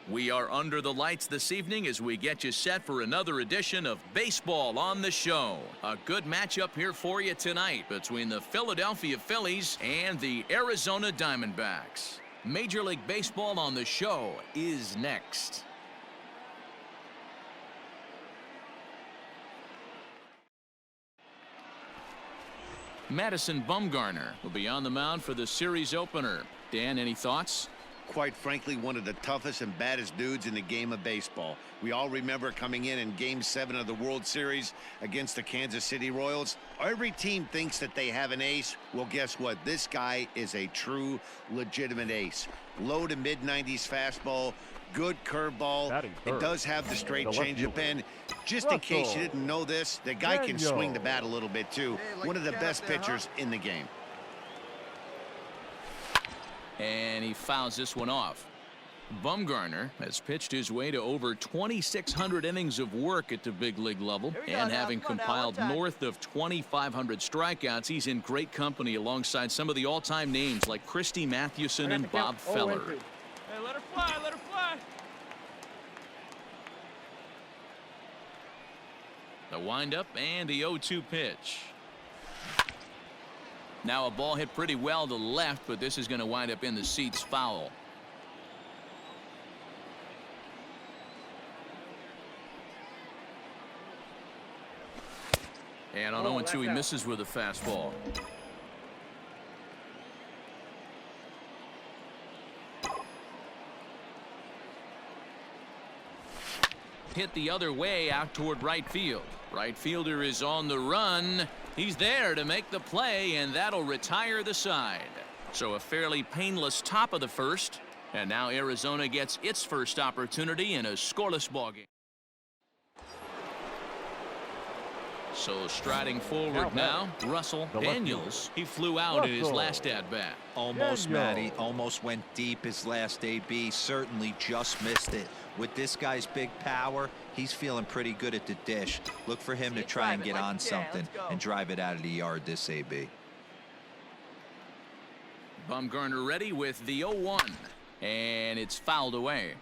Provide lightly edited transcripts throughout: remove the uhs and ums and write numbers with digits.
We are under the lights this evening as we get you set for another edition of Baseball on the Show. A good matchup here for you tonight between the Philadelphia Phillies and the Arizona Diamondbacks. Major League Baseball on the Show is next. Madison Bumgarner will be on the mound for the series opener. Dan, any thoughts? Quite frankly, one of the toughest and baddest dudes in the game of baseball. We all remember coming in Game 7 of the World Series against the Kansas City Royals. Every team thinks that they have an ace. Well, guess what? This guy is a true, legitimate ace. Low to mid-90s fastball, good curveball. It does have the straight changeup in. Just in case you didn't know this, the guy can swing the bat a little bit too. One of the best pitchers in the game. And he fouls this one off. Bumgarner has pitched his way to over 2,600 innings of work at the big league level, and having compiled north of 2,500 strikeouts, he's in great company alongside some of the all-time names like Christy Mathewson and Bob Feller. Hey, let her fly, let her fly. The windup and the 0-2 pitch. Now a ball hit pretty well to the left, but this is going to wind up in the seats foul. And on 0-2 he misses with a fastball. Hit the other way out toward right field. Right fielder is on the run. He's there to make the play, and that'll retire the side. So a fairly painless top of the first, and now Arizona gets its first opportunity in a scoreless ballgame. So striding forward now, Russell Daniels. He flew out in his last at-bat. Almost, Matty. Almost went deep his last AB. Certainly just missed it. With this guy's big power, he's feeling pretty good at the dish. Look for him to try and get on something and drive it out of the yard this AB. Bumgarner ready with the 0-1, and it's fouled away.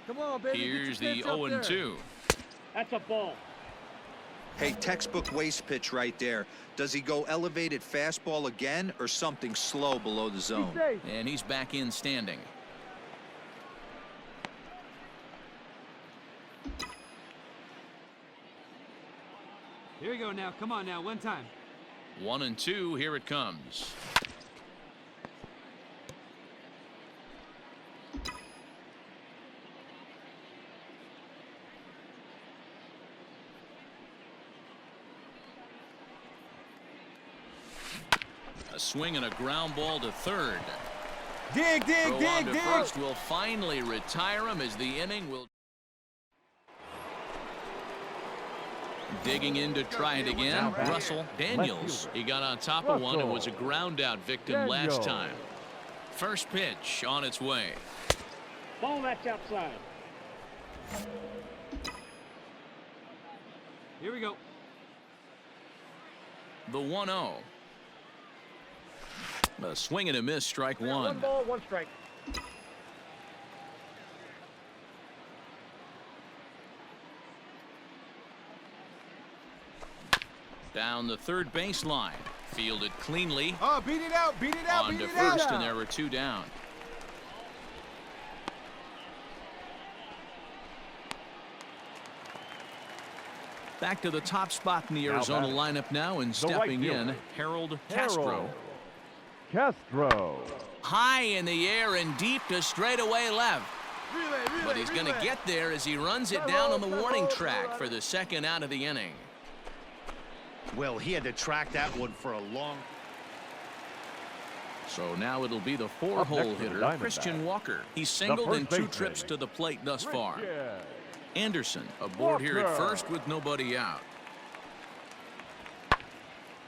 Come on, baby. Here's the 0-2. That's a ball. Hey, textbook waste pitch right there. Does he go elevated fastball again or something slow below the zone? And he's back in standing. Here we go now. Come on now. One time. 1-2. Here it comes. A swing and a ground ball to third. Dig, dig, dig, dig. First will finally retire him as the inning will. Digging in to try it again. Russell Daniels. He got on top of one and was a ground out victim last time. First pitch on its way. Ball that's outside. Here we go. The 1-0. A swing and a miss, strike one. One ball, one strike. Down the third baseline. Fielded cleanly. Oh, beat it out, beat it out, on beat to it first, out. and there were two down. Back to the top spot in the Arizona lineup now, and stepping in, Harold Castro. High in the air and deep to straightaway left. But he's going to get there as he runs it down on the warning track for the second out of the inning. Well, he had to track that one for a long. So now it'll be the four-hole hitter, Christian Walker. He's singled in 2 trips to the plate thus far. Anderson aboard here at first with nobody out.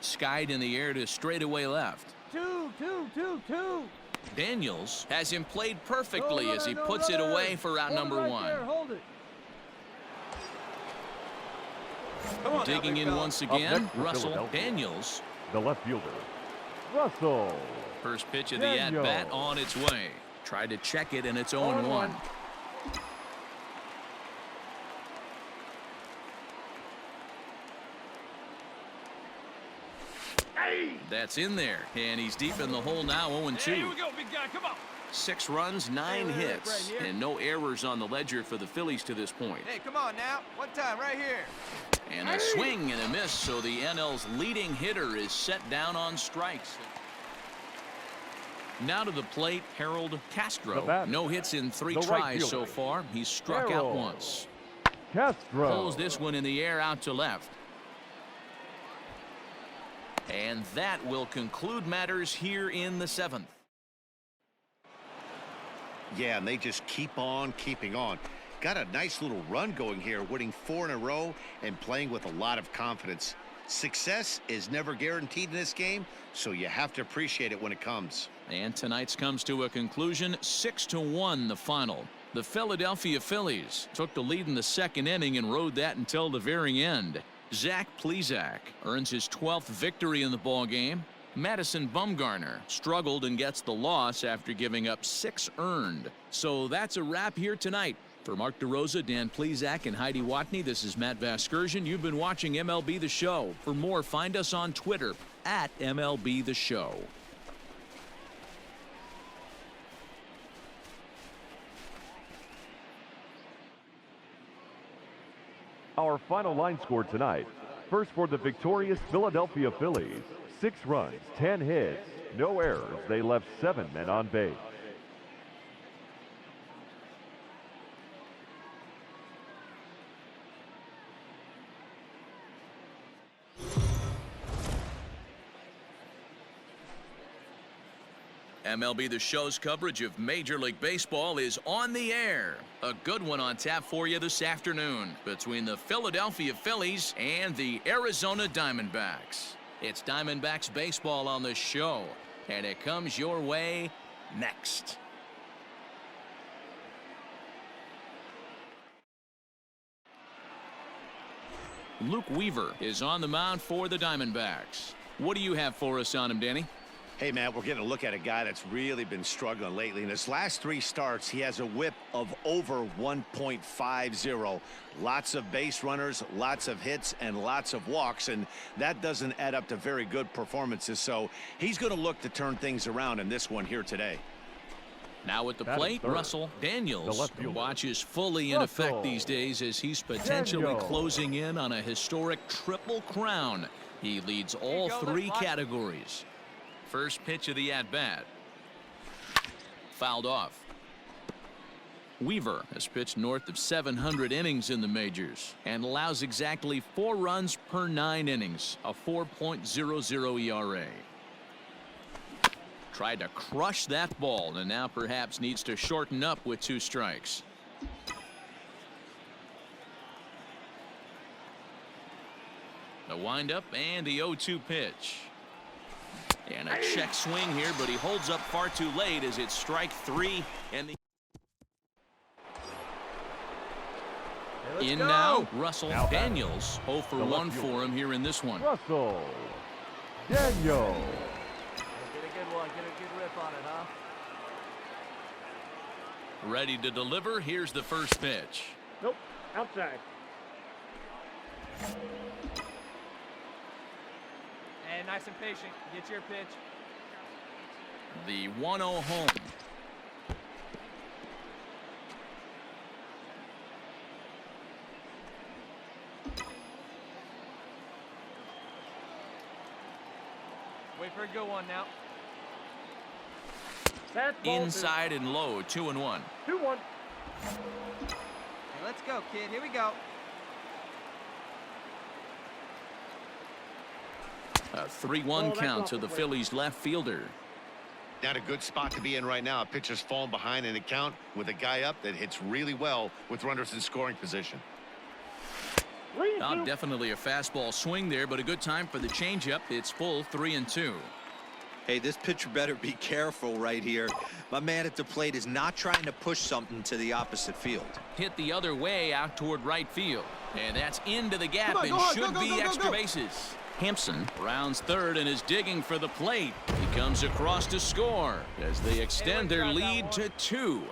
Skied in the air to straightaway left. Two. Daniels has him played perfectly as he puts it away for out number 1. Hold it. Digging in once again, Russell Daniels. The left fielder, Russell. First pitch of the at-bat on its way. Tried to check it, and it's 0-1. That's in there, and he's deep in the hole now, 0-2. Here we go, big guy. Come on. 6 runs, 9 hits, and no errors on the ledger for the Phillies to this point. Hey, come on now. One time right here. And a swing and a miss, so the NL's leading hitter is set down on strikes. Now to the plate, Harold Castro. No hits in 3 tries so far. He's struck out once. Castro Pulls this one in the air out to left. And that will conclude matters here in the 7th. Yeah, and they just keep on keeping on. Got a nice little run going here, winning 4 in a row and playing with a lot of confidence. Success is never guaranteed in this game, so you have to appreciate it when it comes. And tonight's comes to a conclusion, 6-1 the final. The Philadelphia Phillies took the lead in the 2nd inning and rode that until the very end. Zach Plesac earns his 12th victory in the ballgame. Madison Bumgarner struggled and gets the loss after giving up 6 earned. So that's a wrap here tonight. For Mark DeRosa, Dan Plesac, and Heidi Watney, this is Matt Vasgersian. You've been watching MLB The Show. For more, find us on Twitter at MLB The Show. Our final line score tonight. First for the victorious Philadelphia Phillies. 6 runs, 10 hits, no errors. They left 7 men on base. MLB The Show's coverage of Major League Baseball is on the air. A good one on tap for you this afternoon between the Philadelphia Phillies and the Arizona Diamondbacks. It's Diamondbacks baseball on the show, and it comes your way next. Luke Weaver is on the mound for the Diamondbacks. What do you have for us on him, Danny? Hey, Matt, we're getting a look at a guy that's really been struggling lately. In his last 3 starts, he has a whip of over 1.50. Lots of base runners, lots of hits, and lots of walks, and that doesn't add up to very good performances. So he's going to look to turn things around in this one here today. Now at the plate, Russell Daniels. The watch is fully in effect these days as he's potentially closing in on a historic triple crown. He leads all 3 categories. First pitch of the at-bat. Fouled off. Weaver has pitched north of 700 innings in the majors and allows exactly 4 runs per 9 innings, a 4.00 ERA. Tried to crush that ball and now perhaps needs to shorten up with 2 strikes. The windup and the 0-2 pitch. And a check swing here, but he holds up far too late as it's strike 3 and the in go. Now Russell Daniels. 0 for 1 for him here in this one. Russell Daniels. Get a good one. Get a good rip on it, huh? Ready to deliver. Here's the first pitch. Nope. Outside. And nice and patient. Get your pitch. The 1-0 home. Wait for a good one now. Inside and low, 2-1. 2-1. Hey, let's go, kid. Here we go. A 3-1 count to the Phillies left fielder. Not a good spot to be in right now. A pitcher's falling behind in the count with a guy up that hits really well with runners in scoring position. Definitely a fastball swing there, but a good time for the changeup. It's full 3-2. Hey, this pitcher better be careful right here. My man at the plate is not trying to push something to the opposite field. Hit the other way out toward right field. And that's into the gap and should be extra bases. Hampson rounds third and is digging for the plate. He comes across to score as they extend their lead to 2.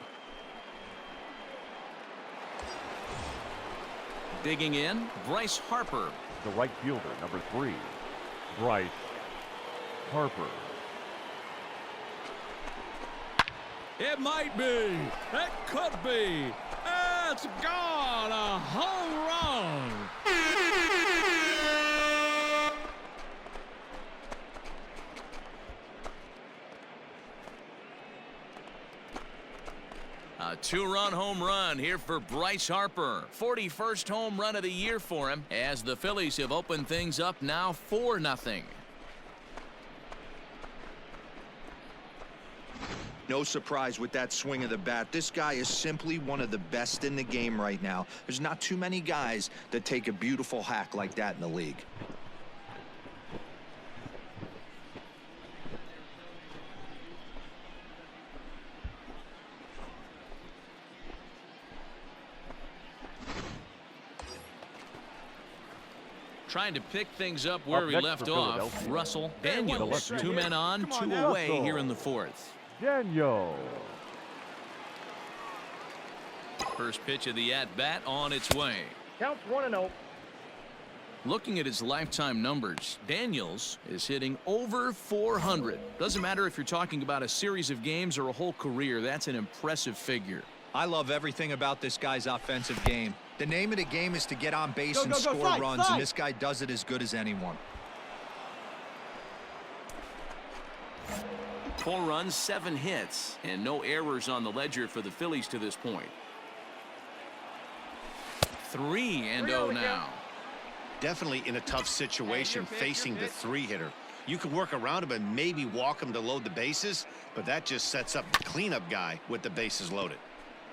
Digging in, Bryce Harper. The right fielder, number 3, Bryce Harper. It might be. It could be. It's gone. A home run. A 2-run home run here for Bryce Harper. 41st home run of the year for him as the Phillies have opened things up now 4-0. No surprise with that swing of the bat. This guy is simply one of the best in the game right now. There's not too many guys that take a beautiful hack like that in the league. Trying to pick things up where he left off. Russell Daniels. 2 men on, 2 away here in the 4th. Daniel. First pitch of the at-bat on its way. Counts 1-0. Looking at his lifetime numbers, Daniels is hitting over 400. Doesn't matter if you're talking about a series of games or a whole career. That's an impressive figure. I love everything about this guy's offensive game. The name of the game is to get on base and score runs, and this guy does it as good as anyone. 4 runs, 7 hits, and no errors on the ledger for the Phillies to this point. 3-0 now. Definitely in a tough situation facing the 3-hitter. You can work around him and maybe walk him to load the bases, but that just sets up the cleanup guy with the bases loaded.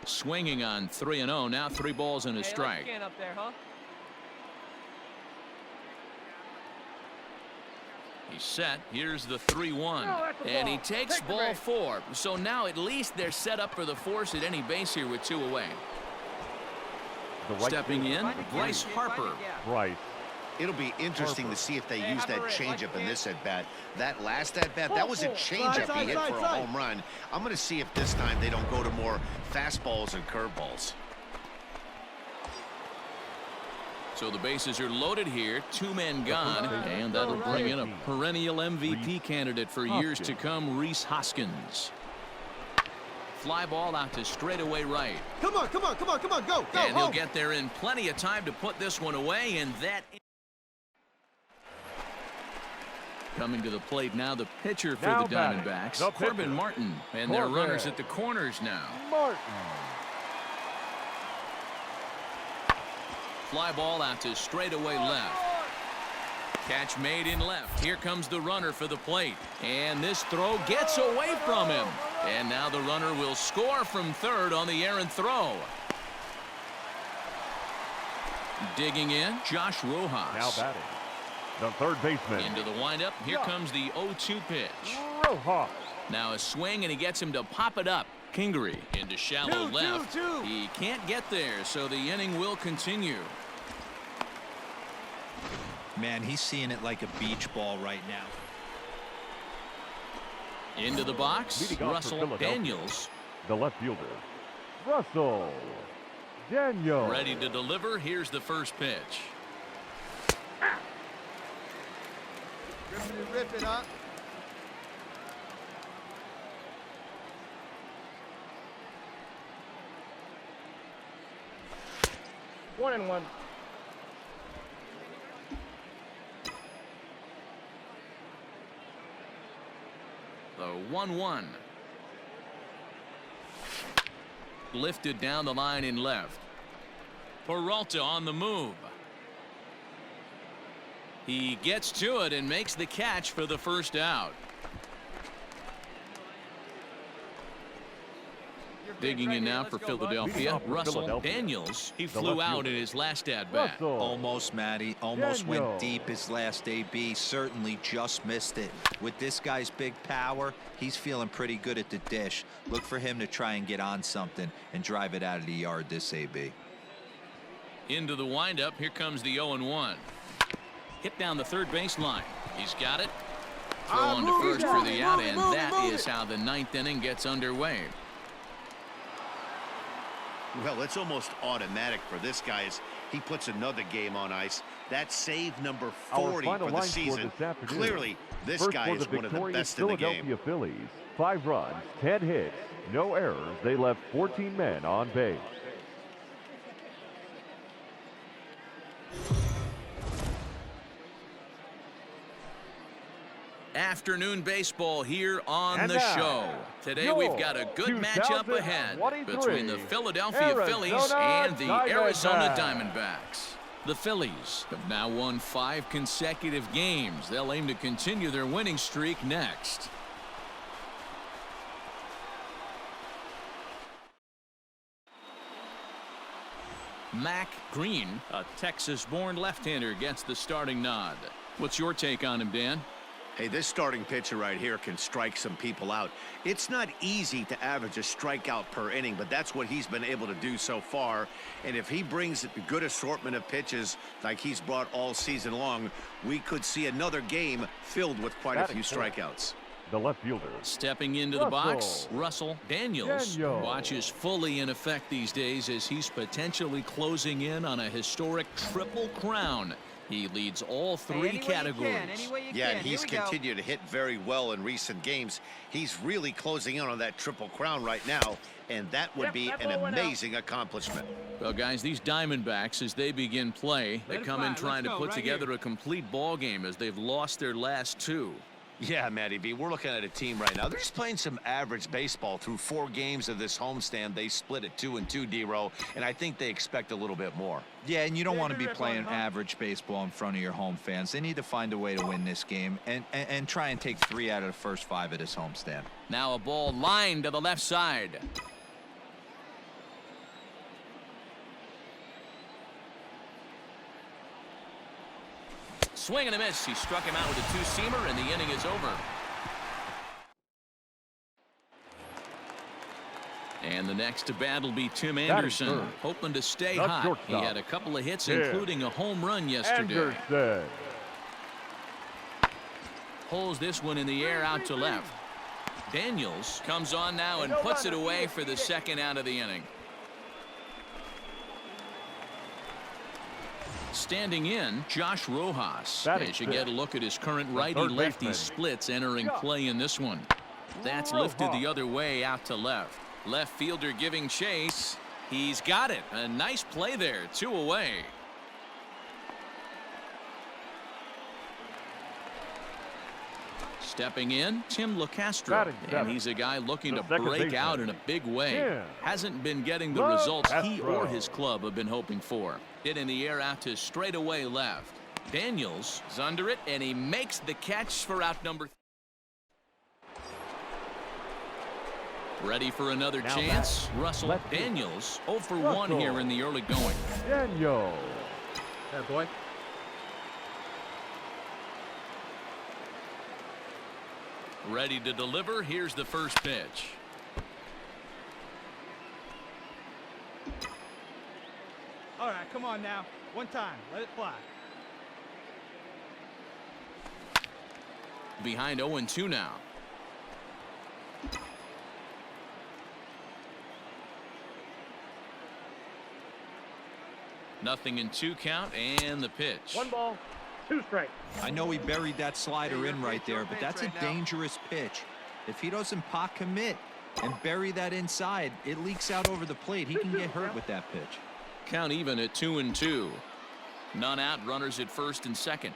Swinging on 3-0, now 3 balls and a strike. Up there, huh? He's set. Here's the 3-1. And he takes ball 4. So now at least they're set up for the force at any base here with 2 away. Stepping in, Bryce Harper. Bryce. It'll be interesting to see if they use that changeup in this at-bat. That last at-bat, that was a changeup he hit for a home run. I'm going to see if this time they don't go to more fastballs and curveballs. So the bases are loaded here, 2 men gone, and that'll bring in a perennial MVP candidate for years to come, Rhys Hoskins. Fly ball out to straightaway right. Come on, come on, come on, come on, go, go. And he'll get there in plenty of time to put this one away, and that. Coming to the plate now, the pitcher for the Diamondbacks, Corbin Martin, and their runners at the corners now. Martin. Fly ball out to straightaway left. Catch made in left. Here comes the runner for the plate. And this throw gets away from him. And now the runner will score from third on the errant throw. Digging in, Josh Rojas. Now batting, the third baseman. Into the windup. Here comes the 0-2 pitch. Rojas. Now a swing, and he gets him to pop it up. Kingery into shallow left. He can't get there, so the inning will continue. Man, he's seeing it like a beach ball right now. Into the box, Russell Daniels. The left fielder, Russell Daniels. Ready to deliver. Here's the first pitch. Rip it up. One and one. The 1-1. Lifted down the line in left. Peralta on the move. He gets to it and makes the catch for the first out. Digging in now for Philadelphia, Russell Daniels. He flew out in his last at-bat. Almost, Matty. Almost went deep his last AB. Certainly just missed it. With this guy's big power, he's feeling pretty good at the dish. Look for him to try and get on something and drive it out of the yard this AB. Into the windup. Here comes the 0-1. Hit down the third base line. He's got it. Throw on to first for the out, and that is how the ninth inning gets underway. Well, it's almost automatic for this guy as he puts another game on ice. That's save number 40 for the season. Clearly, this guy is one of the best in the game. Philadelphia Phillies, 5 runs, 10 hits, no errors. They left 14 men on base. Afternoon baseball here on the show. Today we've got a good matchup ahead between the Philadelphia Phillies and the Arizona Diamondbacks. The Phillies have now won 5 consecutive games. They'll aim to continue their winning streak next. Mac Green, a Texas-born left-hander, gets the starting nod. What's your take on him, Dan? Hey, this starting pitcher right here can strike some people out. It's not easy to average a strikeout per inning, but that's what he's been able to do so far. And if he brings a good assortment of pitches like he's brought all season long, we could see another game filled with quite a few strikeouts. The left fielder. Stepping into the box, Russell Daniels. Watch is fully in effect these days as he's potentially closing in on a historic triple crown. He leads all 3 categories. Yeah, and he's continued to hit very well in recent games. He's really closing in on that triple crown right now, and that would be an amazing accomplishment. Well, guys, these Diamondbacks, as they begin play, they come in trying to put together a complete ball game as they've lost their last 2. Yeah, Matty B, we're looking at a team right now. They're just playing some average baseball through 4 games of this homestand. They split at 2-2, D-Row, and I think they expect a little bit more. Yeah, and you don't want to be playing average baseball in front of your home fans. They need to find a way to win this game and try and take 3 out of the first 5 of this homestand. Now a ball lined to the left side. Swing and a miss. He struck him out with a 2-seamer, and the inning is over. And the next to bat will be Tim Anderson, hoping to stay hot. He had a couple of hits, including a home run yesterday. Pulls this one in the air out to left. Daniels comes on now and puts it away for the second out of the inning. Standing in, Josh Rojas. As you get a look at his current righty-lefty splits entering play in this one. That's lifted the other way out to left. Left fielder giving chase. He's got it. A nice play there. 2 away. Stepping in, Tim LeCastro, and he's a guy looking to break out in a big way. Hasn't been getting the results he or his club have been hoping for. Hit in the air out to straightaway left. Daniels is under it, and he makes the catch for out number 3. Ready for another chance. Russell Daniels 0 for 1 here in the early going. Daniels. There, boy. Ready to deliver. Here's the first pitch. All right, come on now. One time. Let it fly. Behind 0-2 now. Nothing in 2 count, and the pitch. 1 ball, 2 strikes. I know he buried that slider in right there, but that's a dangerous pitch. If he doesn't pot commit and bury that inside, it leaks out over the plate. He can get hurt with that pitch. Count even at 2-2. None out, runners at first and second.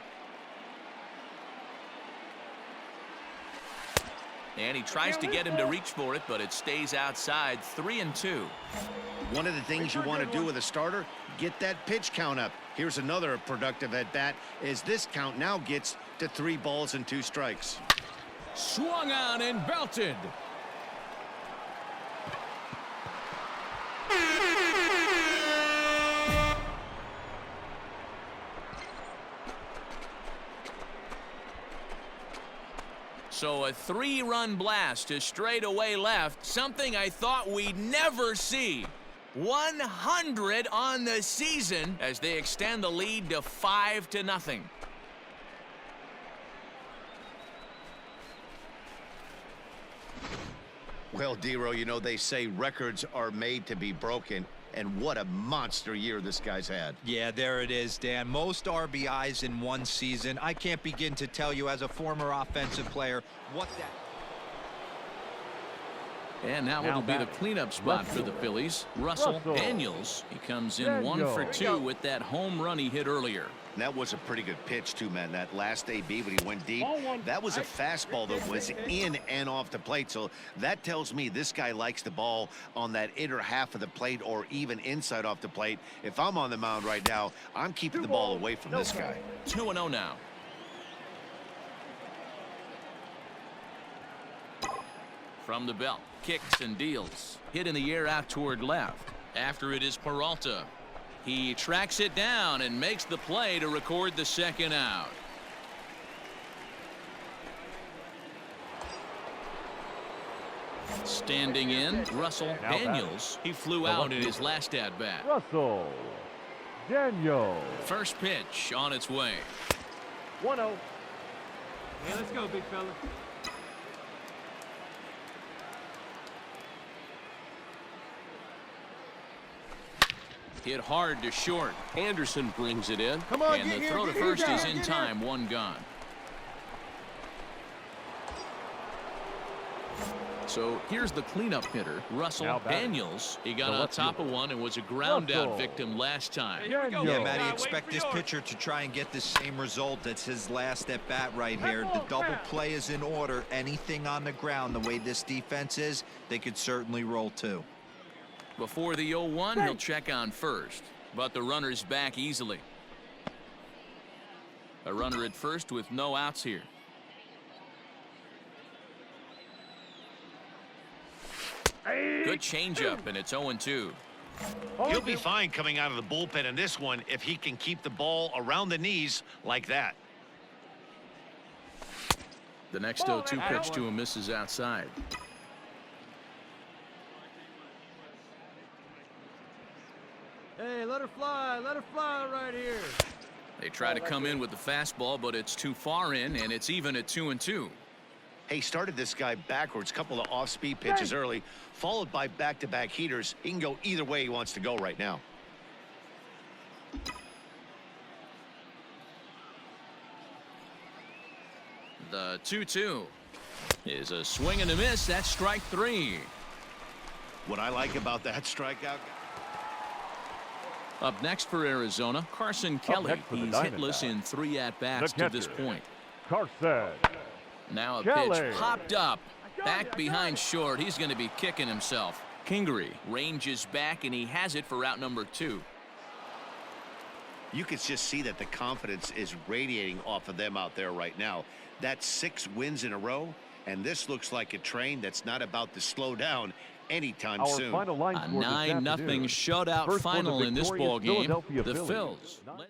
And he tries to get him to reach for it, but it stays outside. 3-2. One of the things you want to do with a starter, get that pitch count up. Here's another productive at bat as this count now gets to 3 balls and 2 strikes. Swung on and belted. So a 3-run blast to straightaway left, something I thought we'd never see. 100 on the season as they extend the lead to 5-0. Well, Dero, you know, they say records are made to be broken, and what a monster year this guy's had. Yeah, there it is, Dan. Most RBIs in one season. I can't begin to tell you as a former offensive player what that... And now it'll be the cleanup spot for the Phillies. Russell Daniels. He comes in 1 for 2 with that home run he hit earlier. That was a pretty good pitch, too, man. That last AB when he went deep, that was a fastball that was in and off the plate. So that tells me this guy likes the ball on that inner half of the plate or even inside off the plate. If I'm on the mound right now, I'm keeping the ball away from this guy. 2-0 now. From the belt, kicks and deals. Hit in the air out toward left. After it is Peralta. He tracks it down and makes the play to record the second out. Standing in, Russell Daniels. He flew out in his last at-bat. Russell Daniels. First pitch on its way. 1-0. Hey, let's go, big fella. Hit hard to short. Anderson brings it in. Come on, and the get throw here, to get first here, is get in here. time. 1 gone. So here's the cleanup hitter, Russell Daniels. He got on top of one and was a ground out victim last time. Here we go. Yeah, Big Matty, guy, expect waiting this for yours. pitcher to try and get the same result. That's his last at bat right here. The double play is in order. Anything on the ground, the way this defense is, they could certainly roll too. Before the 0-1, he'll check on first, but the runner's back easily. A runner at first with no outs here. Good changeup, and it's 0-2. He'll be fine coming out of the bullpen in this one if he can keep the ball around the knees like that. The next 0-2 pitch to him misses outside. Hey, let her fly right here. They try to come in with the fastball, but it's too far in, and it's even at 2-2. Hey, started this guy backwards, couple of off-speed pitches early, followed by back-to-back heaters. He can go either way he wants to go right now. The 2-2 is a swing and a miss. That's strike 3. What I like about that strikeout. Up next for Arizona, Carson Kelly. next for the He's hitless Diamondbacks, in 3 at-bats the to this catcher, point. Carson Now a Kelly. pitch popped up. Back behind short. He's going to be kicking himself. Kingery ranges back, and he has it for route number 2. You can just see that the confidence is radiating off of them out there right now. That's 6 wins in a row, and this looks like a train that's not about to slow down anytime Our soon. final line A score this 9-0 afternoon. shutout First for the final in this victorious ball game. Philadelphia The Phillies. Phils